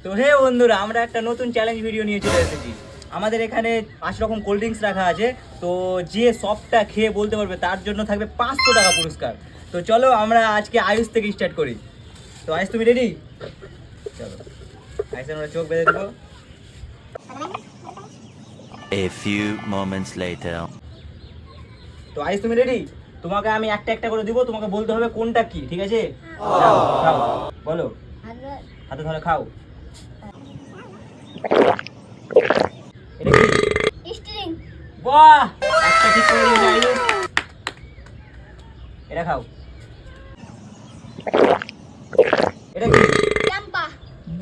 তো হে বন্ধুরা, আমরা একটা নতুন চ্যালেঞ্জ ভিডিও নিয়ে চলে এসেছি। আমাদের এখানে 5 রকম কোল্ড ড্রিঙ্কস রাখা আছে। তো যে সবটা খেয়ে বলতে পারবে তার জন্য থাকবে 500 টাকা পুরস্কার। তো চলো আমরা আজকে আয়ুষ থেকে স্টার্ট করি। তো আয়ুষ, তুমি রেডি? চলো আয়ুষ, আমরা চোখ বেঁধে দেবো। A few moments later. তো আয়ুষ, তুমি রেডি? তোমাকে আমি একটা একটা করে দিব, তোমাকে বলতে হবে কোনটা কি, ঠিক আছে? যাও, খাও, বলো। হাতে ধরে খাও। এটা কি? স্ট্রিং। বাহ, একটা ঠিক করে দিয়েছে আয়ুষ। এটা খাও। এটা কি? ক্যাম্পা।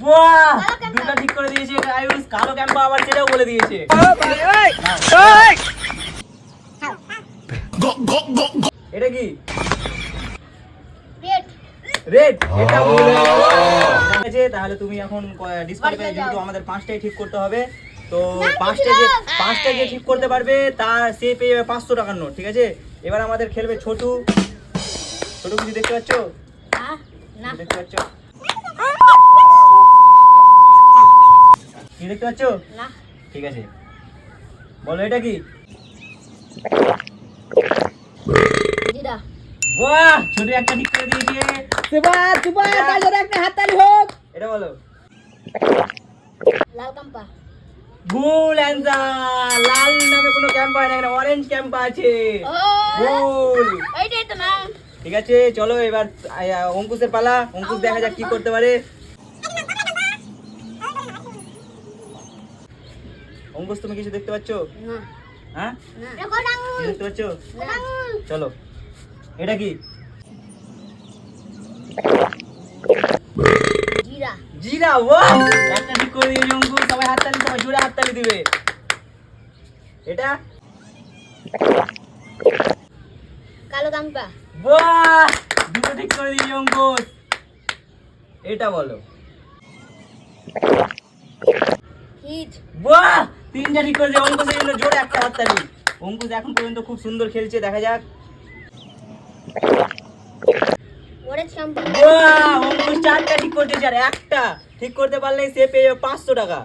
বাহ, কালো ক্যাম্পা। দুটো ঠিক করে দিয়েছে আয়ুষ। কালো ক্যাম্পা আবার সেটাও বলে দিয়েছে। এটা কি? রেড। রেড। এটা বলে দিয়েছে। তাহলে তুমি এখন ডিসকাউন্টে, যেহেতু আমাদের 5টাই ঠিক করতে হবে, তো না, 5টা যে ঠিক করতে পারবে তার সে পেয়ে যাবে 500 টাকার নোট, ঠিক আছে? এবার আমাদের খেলবে ছোটু। ছোটু, কিছু দেখতে পাচ্ছ? না। কিছু দেখতে পাচ্ছ? কি দেখতে পাচ্ছ? না। ঠিক আছে, বলো এটা কি? জিরা। বাহ, ছোট একটা ঠিক করে দিয়েছে। এটা বলো। লাল ক্যাম্পা। ভুল অ্যান্সার। লাল নামে কোনো ক্যাম্প হয় না, এখানে অরেঞ্জ ক্যাম্প আছে। ও ভুল। এইটাই তো না। ঠিক আছে, চলো এবার অঙ্কুশের পালা। অঙ্কুশ দেখা যাক কি করতে পারে। অঙ্কুশ, তুমি কিছু দেখতে পাচ্ছ? না। হ্যাঁ, না। কিছু দেখতে পাচ্ছ? না। চলো, এটা কি? জিরা। জিরা। বাহ, একটা ঠিক করে দিয়েছে অঙ্কুশ। সবাই হাততালি, সবাই জোরে হাততালি দিবে। এটা? কালো ক্যাম্পা। বাহ, দুটো ঠিক করে দিয়েছে অঙ্কুশ। এটা বলো। হিট। বাহ, 3টা ঠিক করে দিয়েছে অঙ্কুশের জন্য জোরে একটা হাততালি। অঙ্কুশ এখন পর্যন্ত খুব সুন্দর খেলছে, দেখা যাক। অরেঞ্জ ক্যাম্পা। বাহ, অঙ্কুশ 4টা ঠিক করতে চার, একটা ঠিক করতে পারলে সে পেয়ে যাবে 500 টাকা।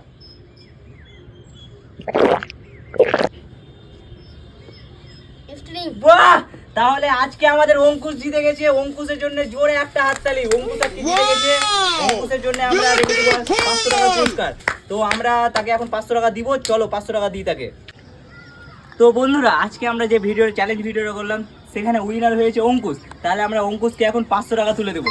স্ট্রিং। বাহ, তাহলে আজকে আমাদের অঙ্কুশ জিতে গেছে। অঙ্কুশের জন্য জোরে একটা হাততালি। অঙ্কুশ আজকে জিতে গেছে। অঙ্কুশের জন্য আমরা রেখে দেবো 500 টাকা পুরস্কার। তো আমরা তাকে এখন 500 টাকা দিব। চলো 500 টাকা দিই তাকে। তো বন্ধুরা, আজকে আমরা যে চ্যালেঞ্জ ভিডিওটা করলাম, সেখানে উইনার হয়েছে অঙ্কুশ। তাহলে আমরা অঙ্কুশকে এখন 500 টাকা তুলে দেবো।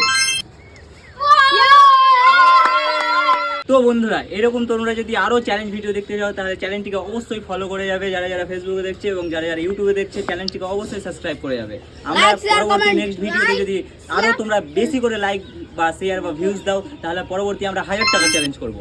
তো বন্ধুরা, এরকম তোমরা যদি আরো চ্যালেঞ্জ ভিডিও দেখতে চাও তাহলে চ্যানেলটিকে অবশ্যই ফলো করে যাবে। যারা যারা ফেসবুকে দেখছে এবং যারা যারা ইউটিউবে দেখছে, চ্যানেলটিকে অবশ্যই সাবস্ক্রাইব করে যাবে। আমরা Like, share, পরবর্তী comment, নেক্সট ভিডিওতে like, যদি আরো তোমরা বেশি করে লাইক বা শেয়ার বা ভিউজ দাও, তাহলে পরবর্তী আমরা 1000 টাকা চ্যালেঞ্জ করব।